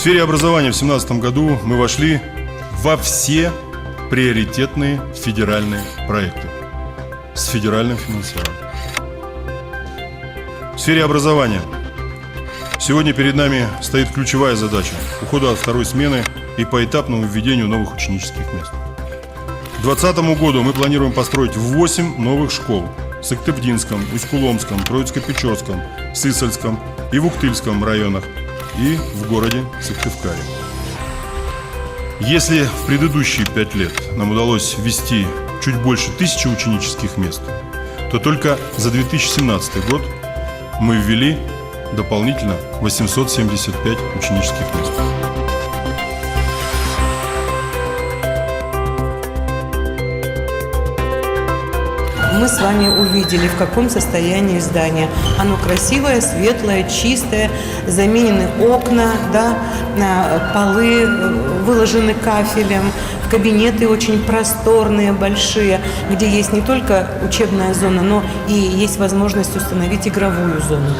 сфере образования в 2017 году мы вошли во все приоритетные федеральные проекты с федеральным финансированием. В сфере образования сегодня перед нами стоит ключевая задача ухода от второй смены и поэтапному введению новых ученических мест. К 2020 году мы планируем построить 8 новых школ в Сыктывдинском, Усть-Куломском, Троицко-Печорском, Сысольском и в Уктыльском районах и в городе Сыктывкаре. Если в предыдущие 5 лет нам удалось ввести чуть больше 1000 ученических мест, то только за 2017 год мы ввели дополнительно 875 ученических мест. Мы с вами увидели, в каком состоянии здание. Оно красивое, светлое, чистое, заменены окна, да, полы выложены кафелем, кабинеты очень просторные, большие, где есть не только учебная зона, но и есть возможность установить игровую зону.